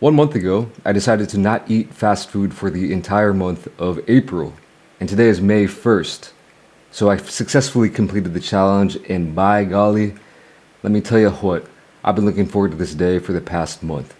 1 month ago, I decided to not eat fast food for the entire month of April, and today is May 1st. So I successfully completed the challenge, and by golly, let me tell you what, I've been looking forward to this day for the past month.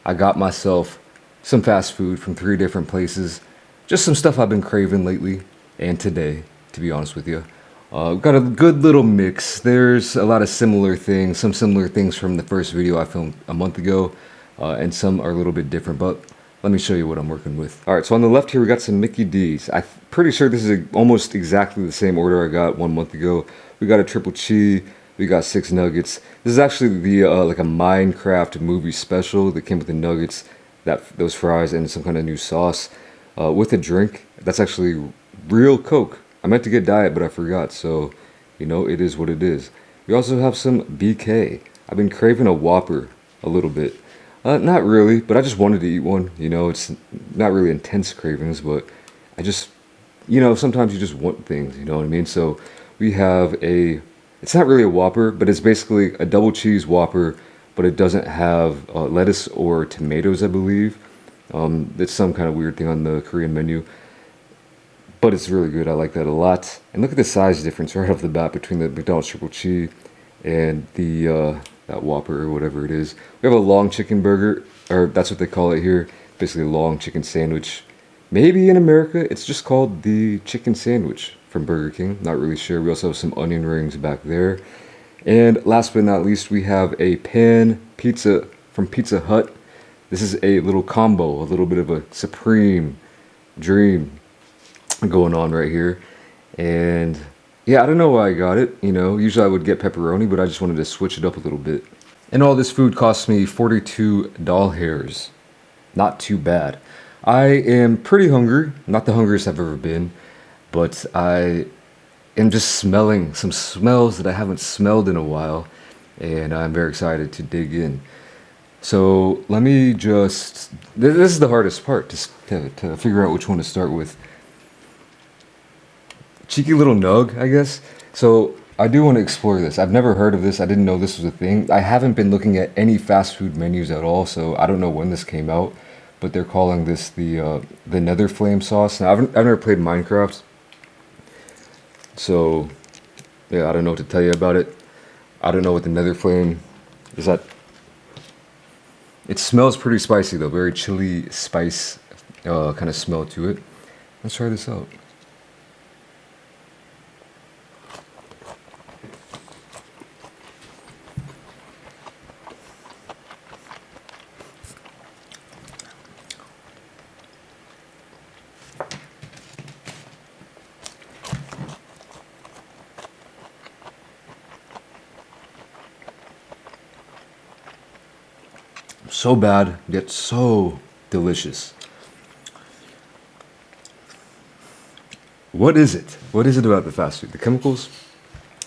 I got myself some fast food from 3 different places, just some stuff I've been craving lately, and today, to be honest with you. Got a good little mix. There's a lot of similar things, some similar things from the first video I filmed a month ago, and some are a little bit different, but let me show you what I'm working with. All right, so on the left here, we got some Mickey D's. I'm pretty sure this is almost exactly the same order I got 1 month ago. We got a triple cheese, we got 6 nuggets. This is actually the like a Minecraft movie special that came with the nuggets, those fries, and some kind of new sauce with a drink. That's actually real Coke. I meant to get diet, but I forgot, so, you know, it is what it is. We also have some BK. I've been craving a Whopper a little bit. Not really, but I just wanted to eat one. You know, it's not really intense cravings, but I just, you know, sometimes you just want things, you know what I mean? So we have it's not really a Whopper, but it's basically a double cheese Whopper, but it doesn't have lettuce or tomatoes, I believe. It's some kind of weird thing on the Korean menu. But it's really good. I like that a lot. And look at the size difference right off the bat between the McDonald's triple cheese and the that Whopper or whatever it is. We have a long chicken burger, or that's what they call it here. Basically a long chicken sandwich. Maybe in America it's just called the chicken sandwich from Burger King. Not really sure. We also have some onion rings back there. And last but not least, we have a pan pizza from Pizza Hut. This is a little combo, a little bit of a supreme dream going on right here. And yeah, I don't know why I got it. You know, usually I would get pepperoni, but I just wanted to switch it up a little bit. And all this food cost me 42 doll hairs. Not too bad. I am pretty hungry. Not the hungriest I've ever been, but I am just smelling some smells that I haven't smelled in a while, and I'm very excited to dig in. So let me just, this is the hardest part, to figure out which one to start with. Cheeky little nug, I guess. So I do want to explore this. I've never heard of this. I didn't know this was a thing. I haven't been looking at any fast food menus at all, so I don't know when this came out. But they're calling this the Nether Flame sauce. Now I've never played Minecraft, so yeah, I don't know what to tell you about it. I don't know what the Nether Flame is. That it smells pretty spicy though, very chili spice kind of smell to it. Let's try this out. So bad, yet so delicious. What is it? What is it about the fast food? The chemicals?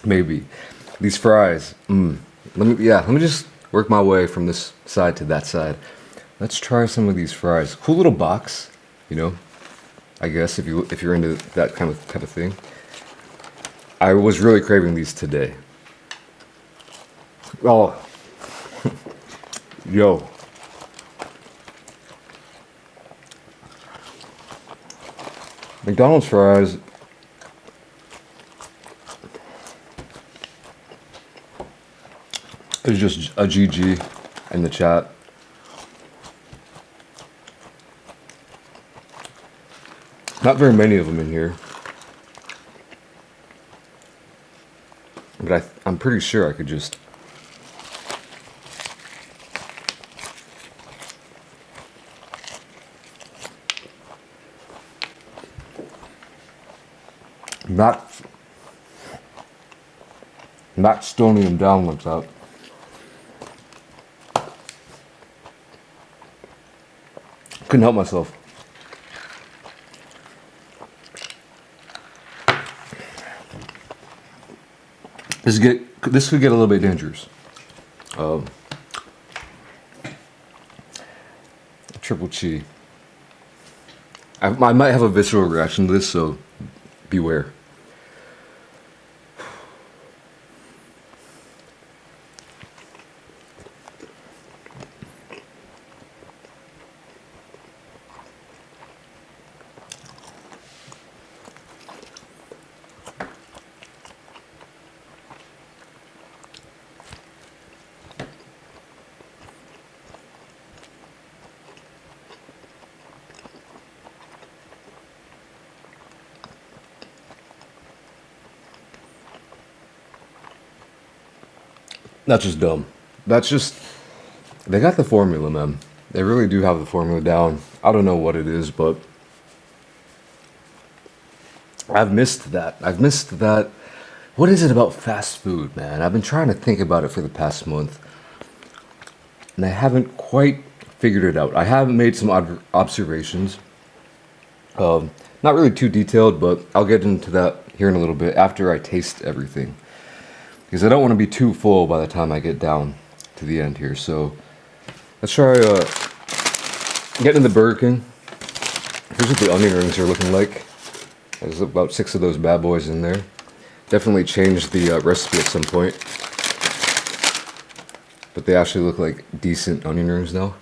Maybe. These fries. Let me just work my way from this side to that side. Let's try some of these fries. Cool little box, you know. I guess if you're into that kind of type of thing. I was really craving these today. Oh, yo. McDonald's fries is just a GG in the chat. Not very many of them in here, but I'm pretty sure I could just not stoning them down like that. Couldn't help myself. This could get a little bit dangerous. Triple cheese. I might have a visceral reaction to this, so beware. That's just dumb. That's just they got the formula, man. They really do have the formula down. I don't know what it is, but I've missed that. I've missed that. What is it about fast food, man? I've been trying to think about it for the past month, and I haven't quite figured it out. I have made some observations. Not really too detailed, but I'll get into that here in a little bit after I taste everything. Because I don't want to be too full by the time I get down to the end here. So let's try getting in the Burger King. Here's what the onion rings are looking like. There's about 6 of those bad boys in there. Definitely changed the recipe at some point. But they actually look like decent onion rings now.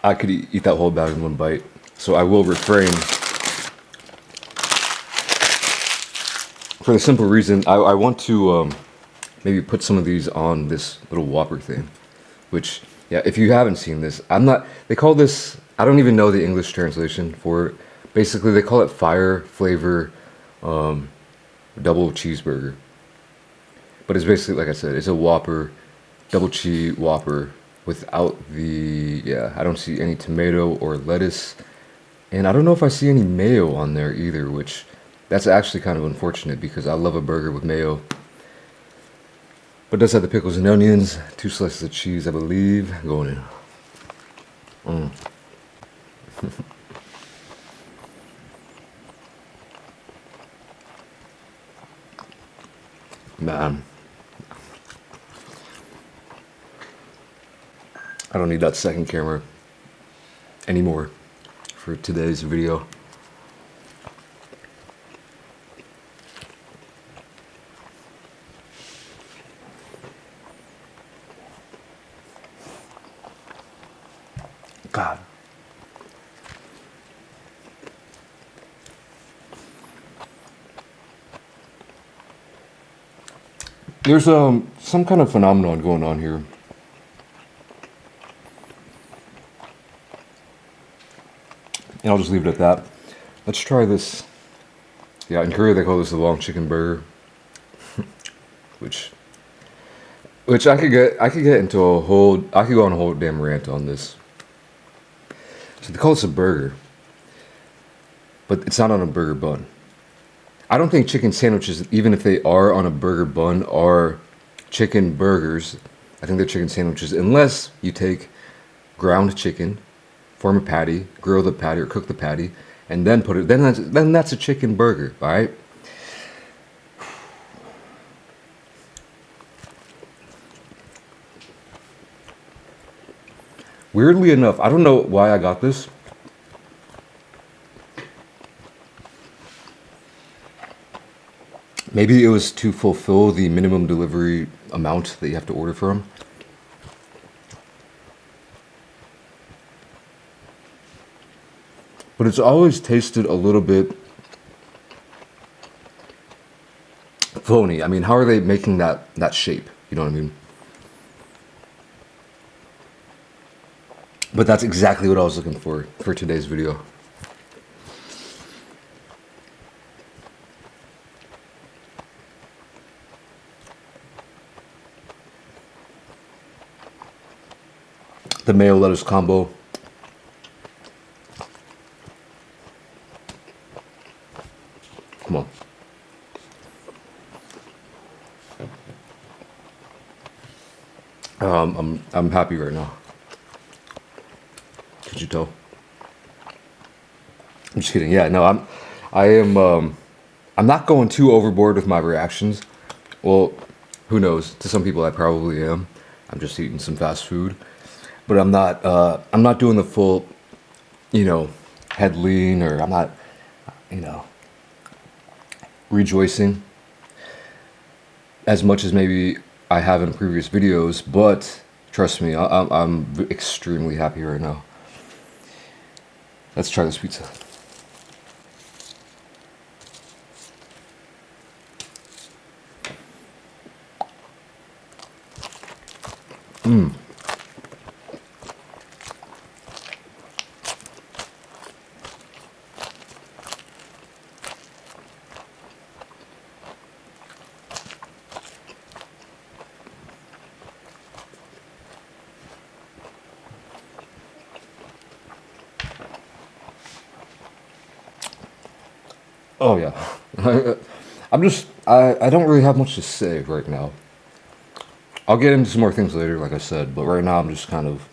I could eat that whole bag in one bite, so I will refrain. For the simple reason, I want to maybe put some of these on this little Whopper thing. Which, yeah, if you haven't seen this, they call this, I don't even know the English translation for it. Basically, they call it fire flavor double cheeseburger. But it's basically, like I said, it's a Whopper, double cheese Whopper without the, yeah, I don't see any tomato or lettuce. And I don't know if I see any mayo on there either, which that's actually kind of unfortunate because I love a burger with mayo. But it does have the pickles and onions, 2 slices of cheese, I believe, going in. Man. I don't need that second camera anymore for today's video. God. There's some kind of phenomenon going on here. And I'll just leave it at that. Let's try this. Yeah, in Korea they call this the long chicken burger. which I could get into I could go on a whole damn rant on this. So they call this a burger, but it's not on a burger bun. I don't think chicken sandwiches, even if they are on a burger bun, are chicken burgers. I think they're chicken sandwiches, unless you take ground chicken, form a patty, grill the patty or cook the patty, and then put it. Then that's a chicken burger, all right? Weirdly enough, I don't know why I got this. Maybe it was to fulfill the minimum delivery amount that you have to order from. But it's always tasted a little bit phony. I mean, how are they making that shape? You know what I mean? But that's exactly what I was looking for today's video. The mayo lettuce combo. Come on. I'm happy right now. Could you tell? I'm just kidding. Yeah, no, I'm not going too overboard with my reactions. Well, who knows? To some people I probably am. I'm just eating some fast food. But I'm not doing the full, head lean, or I'm not, rejoicing as much as maybe I have in previous videos, but trust me, I'm extremely happy right now. Let's try this pizza. Oh yeah. I don't really have much to say right now. I'll get into some more things later, like I said, but right now I'm just kind of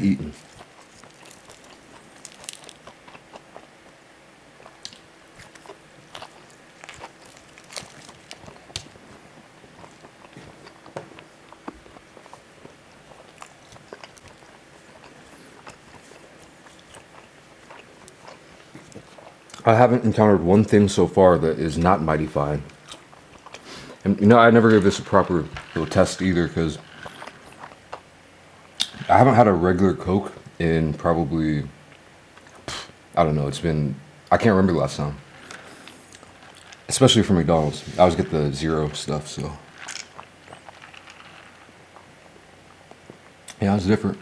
eating. I haven't encountered one thing so far that is not mighty fine. And you know, I never gave this a proper little test either because I haven't had a regular Coke in probably, I don't know, I can't remember the last time. Especially for McDonald's. I always get the zero stuff, so. Yeah, it's different.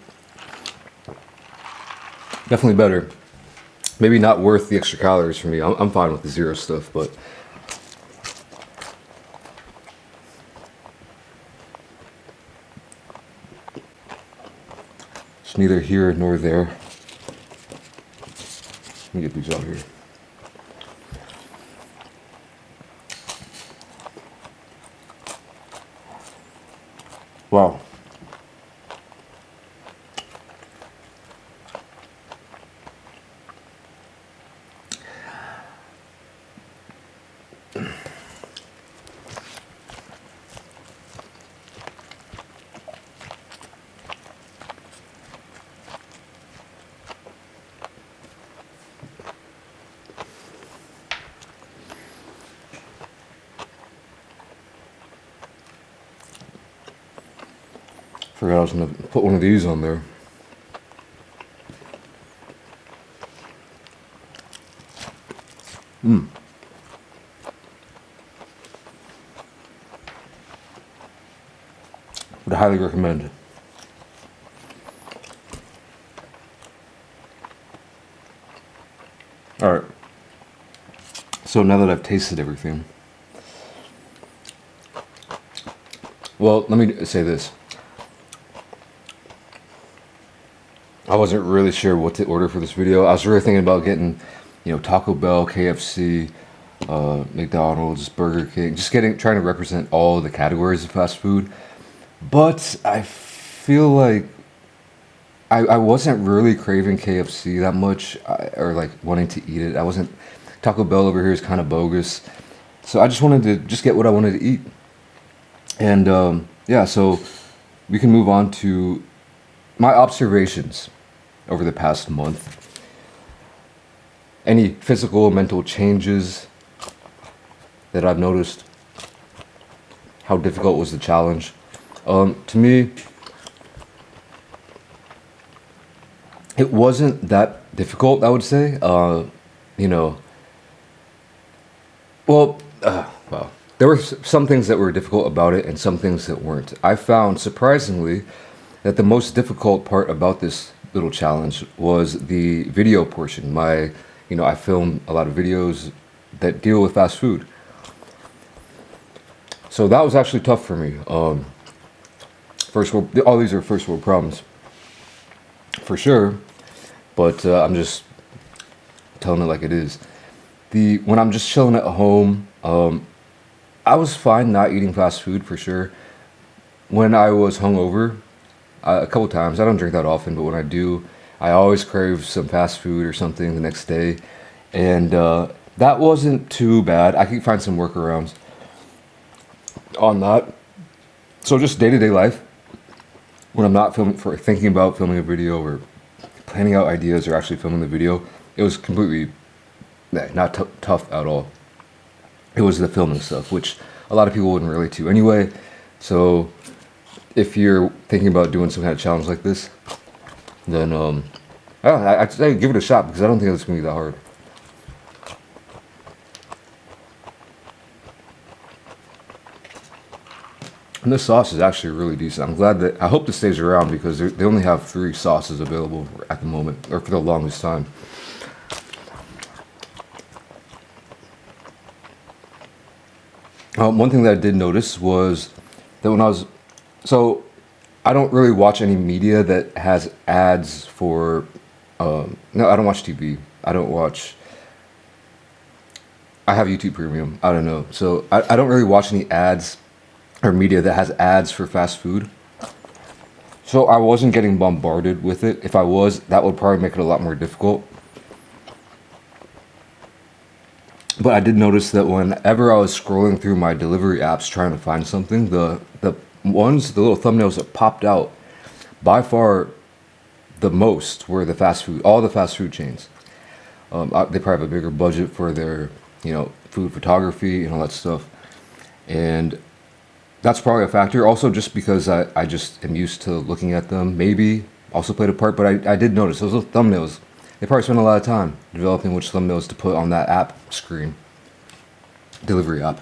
Definitely better. Maybe not worth the extra calories for me. I'm fine with the zero stuff, but it's neither here nor there. Let me get these out here. Wow. Forgot I was gonna put one of these on there. Would highly recommend. Alright. So now that I've tasted everything. Well, let me say this. I wasn't really sure what to order for this video. I was really thinking about getting, Taco Bell, KFC, McDonald's, Burger King, trying to represent all the categories of fast food. But I feel like I wasn't really craving KFC that much, or like wanting to eat it. Taco Bell over here is kind of bogus. So I just wanted to just get what I wanted to eat. And yeah, so we can move on to my observations over the past month. Any physical or mental changes that I've noticed? How difficult was the challenge? To me, it wasn't that difficult, I would say. Well, there were some things that were difficult about it and some things that weren't. I found, surprisingly, that the most difficult part about this little challenge was the video portion. I film a lot of videos that deal with fast food. So that was actually tough for me. All these are first world problems, for sure. But I'm just telling it like it is. When I'm just chilling at home, I was fine not eating fast food for sure. When I was hungover, a couple times, I don't drink that often, but when I do, I always crave some fast food or something the next day. And that wasn't too bad. I could find some workarounds on that. So just day-to-day life, when I'm not thinking about filming a video or planning out ideas or actually filming the video, it was completely not tough at all. It was the filming stuff, which a lot of people wouldn't relate to anyway. So if you're thinking about doing some kind of challenge like this, then I'd say give it a shot, because I don't think it's going to be that hard. And this sauce is actually really decent. I hope this stays around, because they only have 3 sauces available at the moment, or for the longest time. One thing that I did notice was that I don't really watch any media that has ads for No, I don't watch TV. I don't watch. I have YouTube Premium. I don't know. So I don't really watch any ads or media that has ads for fast food. So I wasn't getting bombarded with it. If I was, that would probably make it a lot more difficult. But I did notice that whenever I was scrolling through my delivery apps trying to find something, the little thumbnails that popped out by far the most were the fast food, all the fast food chains. They probably have a bigger budget for their, food photography and all that stuff. And that's probably a factor. Also, just because I just am used to looking at them, maybe also played a part. But I did notice those little thumbnails. They probably spend a lot of time developing which thumbnails to put on that app screen, delivery app.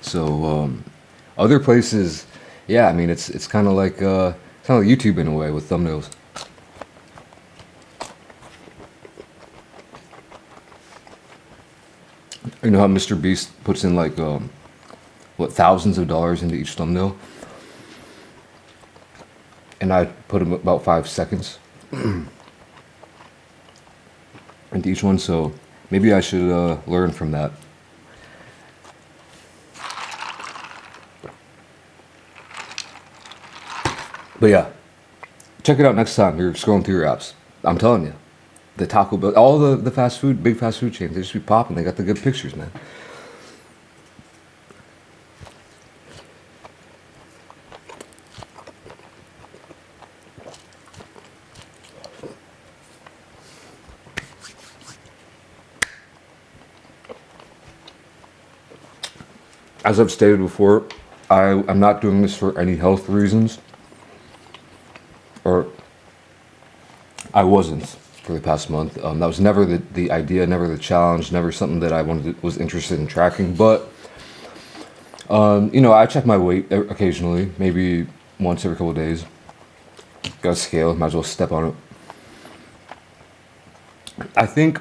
So other places, yeah, I mean it's kind of like YouTube in a way with thumbnails. You know how Mr. Beast puts in like what, thousands of dollars into each thumbnail, and I put him about 5 seconds into each one. So maybe I should learn from that. But yeah, check it out next time you're scrolling through your apps. I'm telling you, the Taco Bell, all the fast food, big fast food chains, they just be popping. They got the good pictures, man. As I've stated before, I'm not doing this for any health reasons, or I wasn't for the past month. That was never the idea, never the challenge, never something that I was interested in tracking. But I check my weight occasionally, maybe once every couple of days. Got a scale, might as well step on it. I think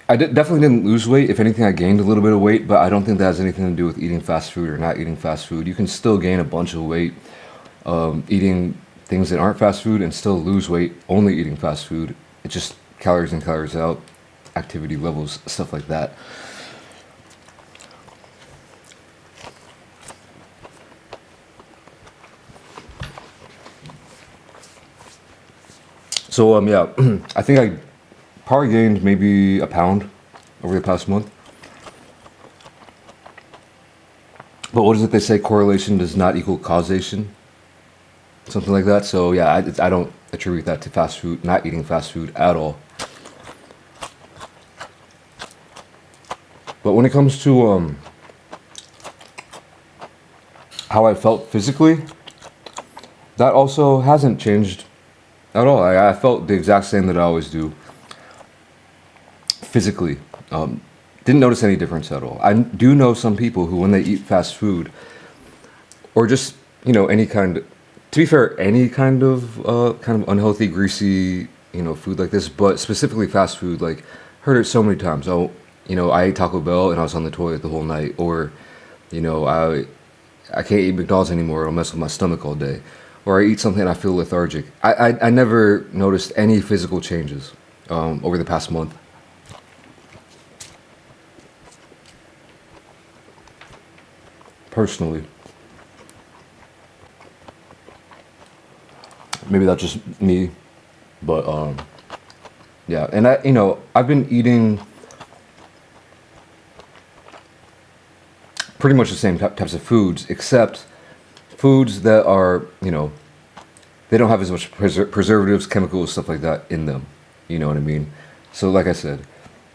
definitely didn't lose weight. If anything, I gained a little bit of weight, but I don't think that has anything to do with eating fast food or not eating fast food. You can still gain a bunch of weight eating things that aren't fast food and still lose weight only eating fast food. It's just calories in, calories out, activity levels, stuff like that. So yeah, I think I probably gained maybe a pound over the past month. But what is it they say? Correlation does not equal causation, something like that. So yeah, I don't attribute that to fast food, not eating fast food at all. But when it comes to how I felt physically, that also hasn't changed at all. I felt the exact same that I always do physically. Didn't notice any difference at all. I do know some people who, when they eat fast food, or just any kind, to be fair, any kind of unhealthy, greasy food like this, but specifically fast food, like heard it so many times. Oh, I ate Taco Bell and I was on the toilet the whole night, or I can't eat McDonald's anymore. It'll mess with my stomach all day. Or I eat something and I feel lethargic. I never noticed any physical changes over the past month. Personally. Maybe that's just me. But yeah. And I've been eating pretty much the same types of foods, except foods that are, they don't have as much preservatives, chemicals, stuff like that in them. You know what I mean? So like I said,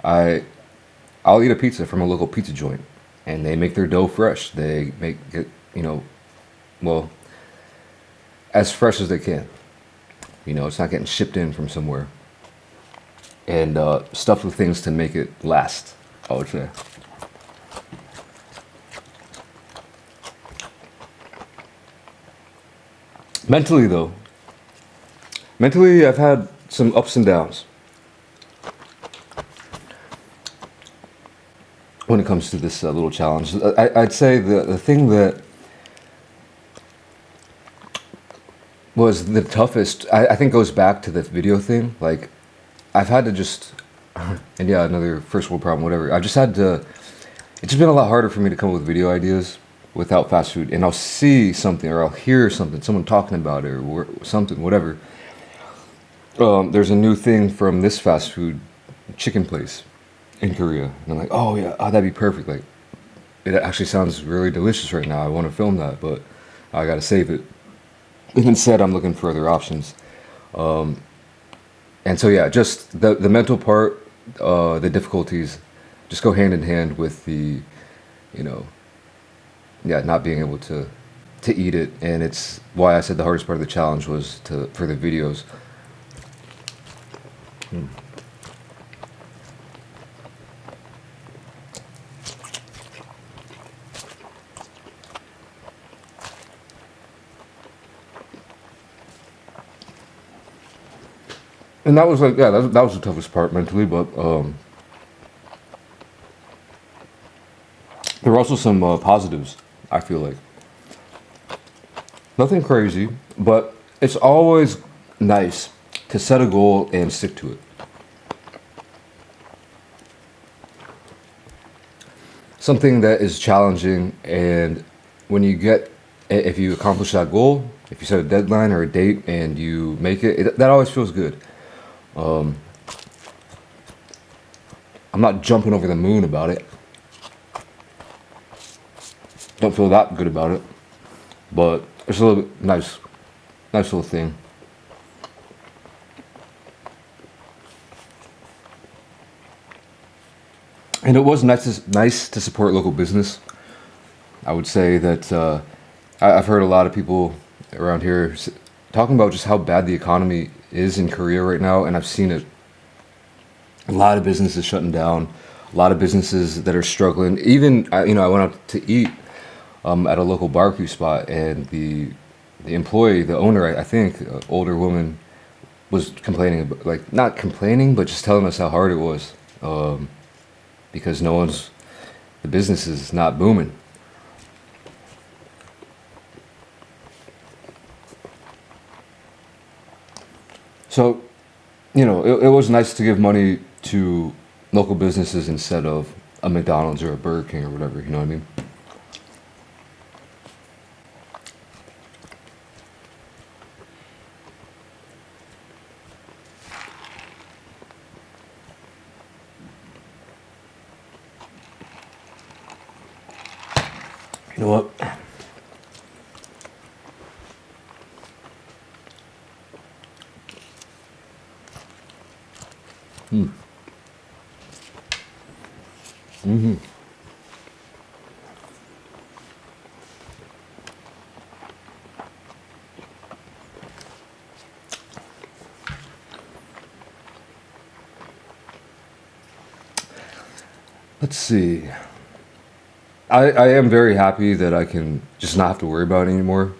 I'll eat a pizza from a local pizza joint, and they make their dough fresh. They make it, well, as fresh as they can. It's not getting shipped in from somewhere. And stuffed with things to make it last, I would say. Mentally, though, I've had some ups and downs when it comes to this little challenge. I'd say the thing that was the toughest, I think, goes back to the video thing. Like, I've had to just, and yeah, another first world problem, whatever. I've just had to. It's just been a lot harder for me to come up with video ideas without fast food. And I'll see something or I'll hear something, someone talking about it or something, whatever. There's a new thing from this fast food chicken place in Korea, and I'm like, oh yeah, oh, that'd be perfect. Like, it actually sounds really delicious right now. I want to film that, but I gotta save it. And instead, I'm looking for other options. And so yeah, just the mental part, the difficulties, just go hand in hand with the, you know, yeah, not being able to eat it. And it's why I said the hardest part of the challenge was to for the videos. And that was like, yeah, that was the toughest part mentally, but there were also some positives, I feel like. Nothing crazy, but it's always nice to set a goal and stick to it. Something that is challenging, and when you get, if you accomplish that goal, if you set a deadline or a date and you make it, that always feels good. I'm not jumping over the moon about it. Don't feel that good about it, but it's a little bit nice, nice little thing. And it was nice to support local business. I would say that I've heard a lot of people around here talking about just how bad the economy is in Korea right now, and I've seen it. A lot of businesses shutting down, a lot of businesses that are struggling. Even I went out to eat at a local barbecue spot, and the employee, the owner, I think, older woman, was complaining about, like, not complaining, but just telling us how hard it was, because the business is not booming. So, it was nice to give money to local businesses instead of a McDonald's or a Burger King or whatever, you know what I mean? You know what? Let's see. I am very happy that I can just not have to worry about it anymore.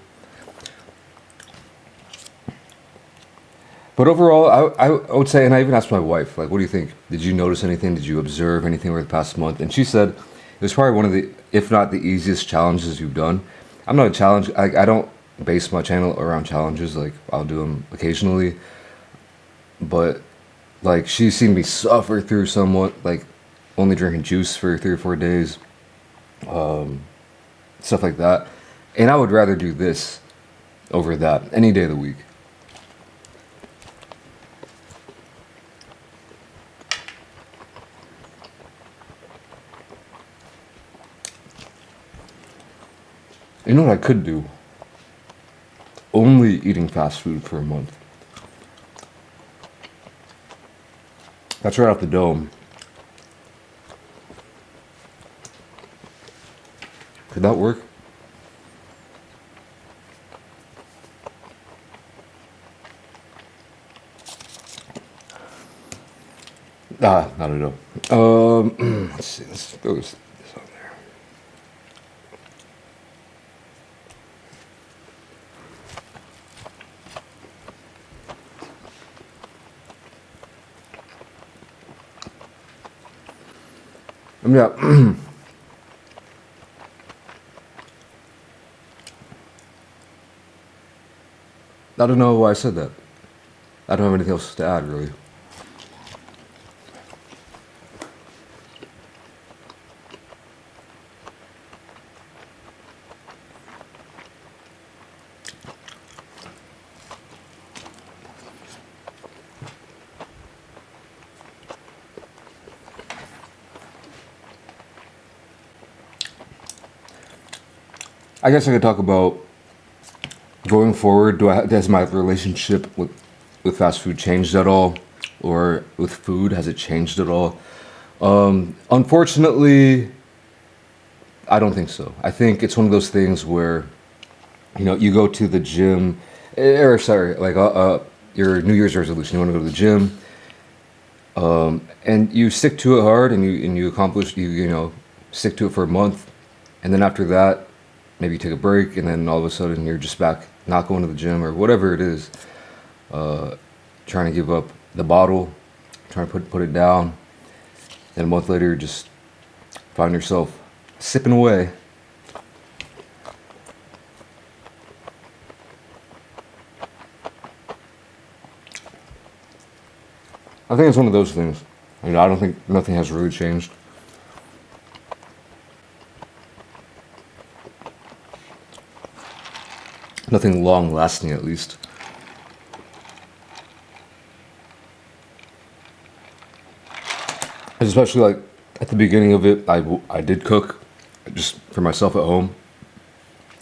But overall, I would say, and I even asked my wife, like, what do you think? Did you notice anything? Did you observe anything over the past month? And she said it was probably one of the, if not the easiest challenges you've done. I'm not a challenge. I don't base my channel around challenges. Like, I'll do them occasionally. But, like, she's seen me suffer through somewhat, like, only drinking juice for 3 or 4 days, stuff like that. And I would rather do this over that any day of the week. You know what I could do? Only eating fast food for a month. That's right off the dome. Could that work? Not at all. Let's see. Let's throw this on there. Yeah. I don't know why I said that. I don't have anything else to add, really. I guess I could talk about going forward. Has my relationship with fast food changed at all, or with food, has it changed at all? Unfortunately, I don't think so. I think it's one of those things where, you go to the gym, or sorry, like your New Year's resolution. You want to go to the gym, and you stick to it hard, and you accomplish, stick to it for a month, and then after that, maybe you take a break, and then all of a sudden you're just back not going to the gym or whatever it is, trying to give up the bottle, trying to put it down, and a month later you just find yourself sipping away. I think it's one of those things. I don't think nothing has really changed. Nothing long lasting, at least. Especially like at the beginning of it, I did cook just for myself at home,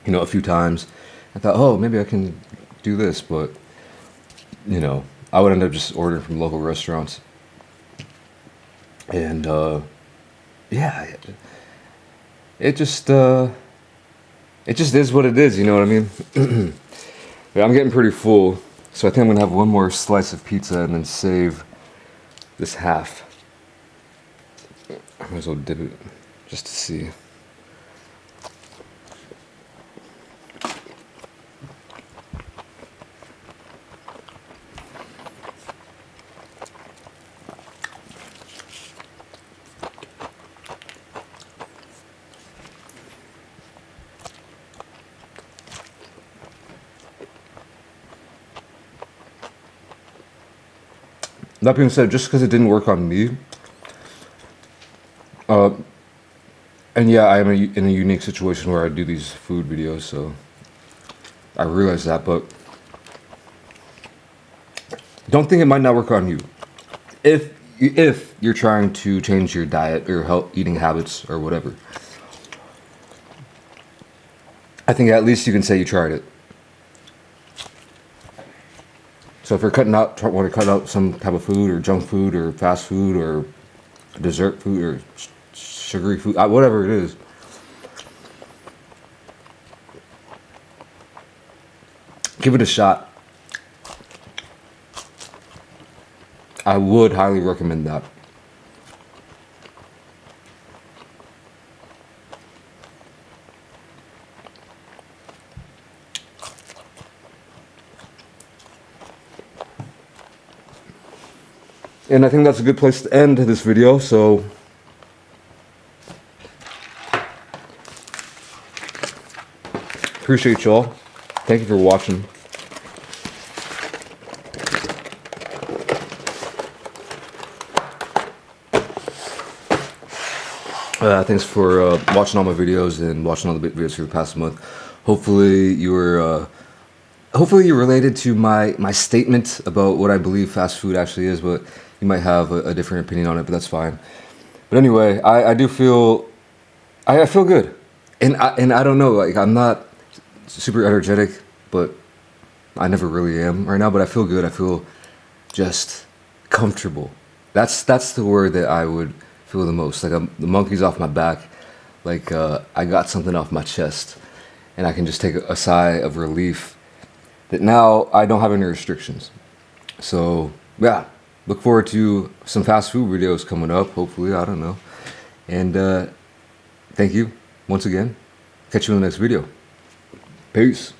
a few times. I thought, oh, maybe I can do this, but I would end up just ordering from local restaurants. And yeah, it just is what it is, you know what I mean? Yeah, I'm getting pretty full, so I think I'm gonna have one more slice of pizza and then save this half. I might as well dip it just to see. That being said, just because it didn't work on me, and yeah, I am in a unique situation where I do these food videos, so I realize that, but don't think it might not work on you. If you're trying to change your diet or health eating habits or whatever, I think at least you can say you tried it. So if you're want to cut out some type of food or junk food or fast food or dessert food or sugary food, whatever it is, give it a shot. I would highly recommend that. And I think that's a good place to end this video, so appreciate y'all. Thank you for watching. Thanks for watching all my videos and watching all the videos for the past month. Hopefully you related to my statement about what I believe fast food actually is, but you might have a different opinion on it, but that's fine. But anyway, I do feel, I feel good, and I don't know, like I'm not super energetic, but I never really am right now. But I feel good. I feel just comfortable. That's the word that I would feel the most. Like the monkey's off my back. Like I got something off my chest, and I can just take a sigh of relief that now I don't have any restrictions. So yeah, look forward to some fast food videos coming up. Hopefully, I don't know. And thank you once again. Catch you in the next video. Peace.